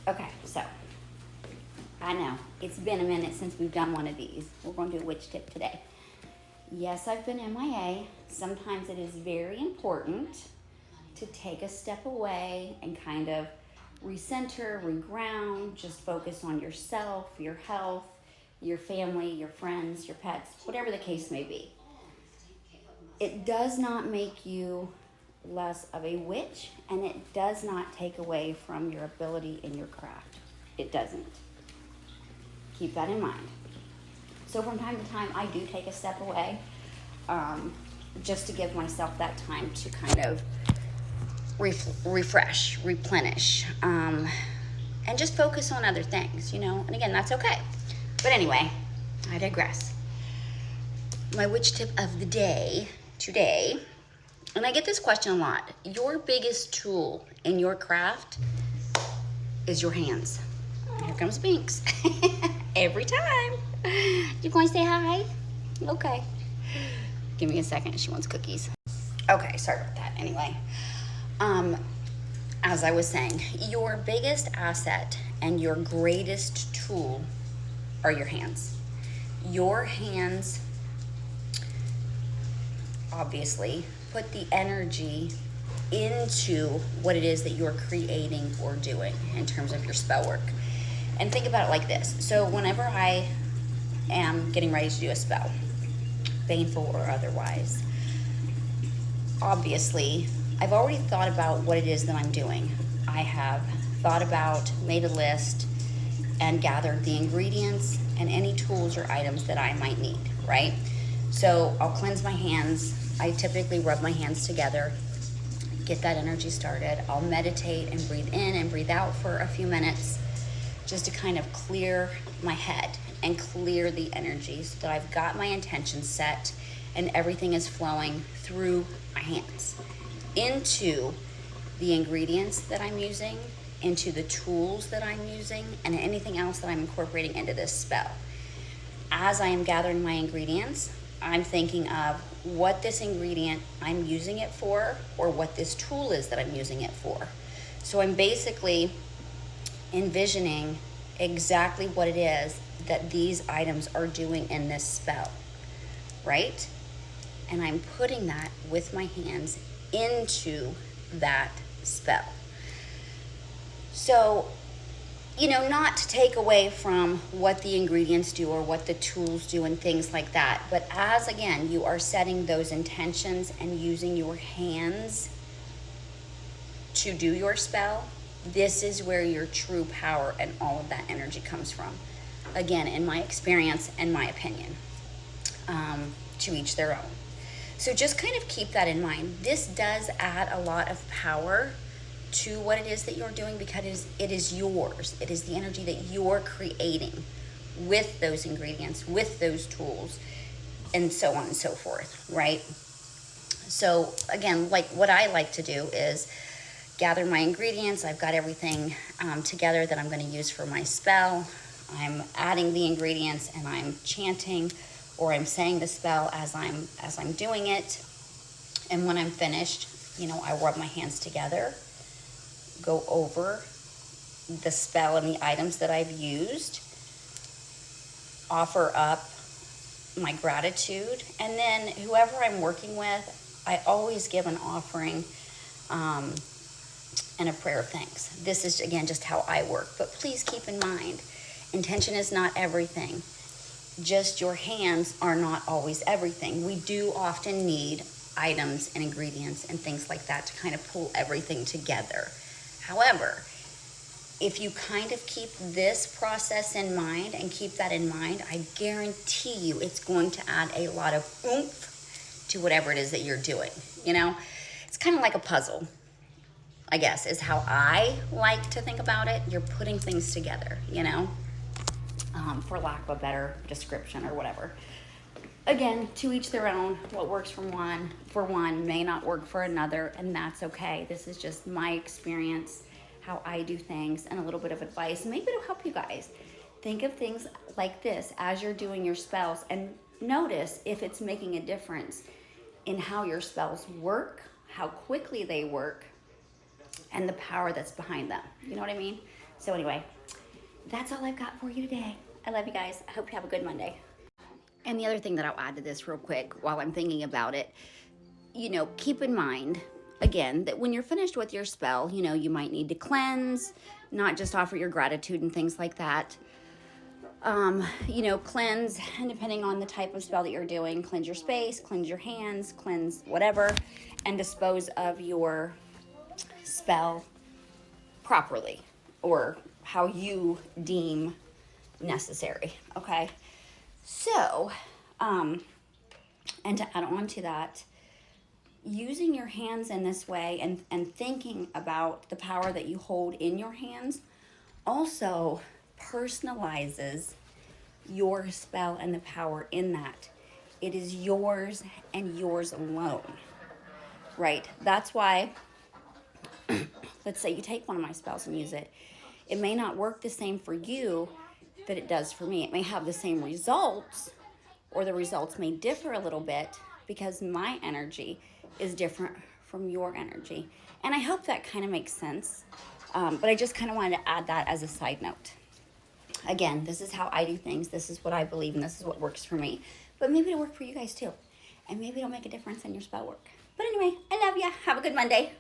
Okay, so I know it's been a minute since we've done one of these. We're going to do a witch tip today. Yes, I've been MIA. Sometimes it is very important to take a step away and kind of recenter, reground, just focus on yourself, your health, your family, your friends, your pets, whatever the case may be. It does not make you less of a witch, and it does not take away from your ability in your craft. It doesn't. Keep that in mind. So from time to time, I do take a step away, just to give myself that time to kind of refresh, replenish, and just focus on other things, And again, that's okay. But anyway, I digress. My witch tip of the day today, and I get this question a lot. Your biggest tool in your craft is your hands. Here comes Binks. Every time. You going to say hi? Okay. Give me a second. She wants cookies. Okay, sorry about that. Anyway, as I was saying, your biggest asset and your greatest tool are your hands. Your hands, obviously, put the energy into what it is that you're creating or doing in terms of your spell work. And think about it like this. So whenever I am getting ready to do a spell, baneful or otherwise, obviously, I've already thought about what it is that I'm doing. I have thought about, made a list, and gathered the ingredients and any tools or items that I might need, right? So I'll cleanse my hands. I typically rub my hands together, get that energy started. I'll meditate and breathe in and breathe out for a few minutes just to kind of clear my head and clear the energy so that I've got my intention set and everything is flowing through my hands into the ingredients that I'm using, into the tools that I'm using, and anything else that I'm incorporating into this spell. As I am gathering my ingredients, I'm thinking of what this ingredient I'm using it for, or what this tool is that I'm using it for. So I'm basically envisioning exactly what it is that these items are doing in this spell, right? And I'm putting that with my hands into that spell. So, not to take away from what the ingredients do or what the tools do and things like that, but as, again, you are setting those intentions and using your hands to do your spell, this is where your true power and all of that energy comes from. Again, in my experience and my opinion, to each their own. So just kind of keep that in mind. This does add a lot of power to what it is that you're doing because it is yours. It is the energy that you're creating with those ingredients, with those tools, and so on and so forth, right? So again, like what I like to do is gather my ingredients. I've got everything together that I'm going to use for my spell. I'm adding the ingredients and I'm chanting, or I'm saying the spell as I'm doing it. And when I'm finished, I rub my hands together, go over the spell and the items that I've used, offer up my gratitude, and then whoever I'm working with, I always give an offering and a prayer of thanks. This is, again, just how I work. But please keep in mind, intention is not everything. Just your hands are not always everything. We do often need items and ingredients and things like that to kind of pull everything together. However, if you kind of keep this process in mind and keep that in mind, I guarantee you it's going to add a lot of oomph to whatever it is that you're doing. It's kind of like a puzzle, I guess, is how I like to think about it. You're putting things together, for lack of a better description or whatever. Again, to each their own. What works for one may not work for another, and that's okay. This is just my experience, how I do things, and a little bit of advice. Maybe it'll help you guys. Think of things like this as you're doing your spells, and notice if it's making a difference in how your spells work, how quickly they work, and the power that's behind them. You know what I mean? So anyway, that's all I've got for you today. I love you guys. I hope you have a good Monday. And the other thing that I'll add to this real quick while I'm thinking about it, you know, keep in mind, again, that when you're finished with your spell, you know, you might need to cleanse, not just offer your gratitude and things like that. You know, cleanse, and depending on the type of spell that you're doing, cleanse your space, cleanse your hands, cleanse whatever, and dispose of your spell properly or how you deem necessary. Okay. So, and to add on to that, using your hands in this way and thinking about the power that you hold in your hands also personalizes your spell and the power in that. It is yours and yours alone, right? That's why, let's say you take one of my spells and use it. It may not work the same for you that it does for me. It may have the same results, or the results may differ a little bit because my energy is different from your energy. And I hope that kind of makes sense. But I just kind of wanted to add that as a side note. Again, this is how I do things. This is what I believe, and this is what works for me. But maybe it'll work for you guys too. And maybe it'll make a difference in your spell work. But anyway, I love ya. Have a good Monday.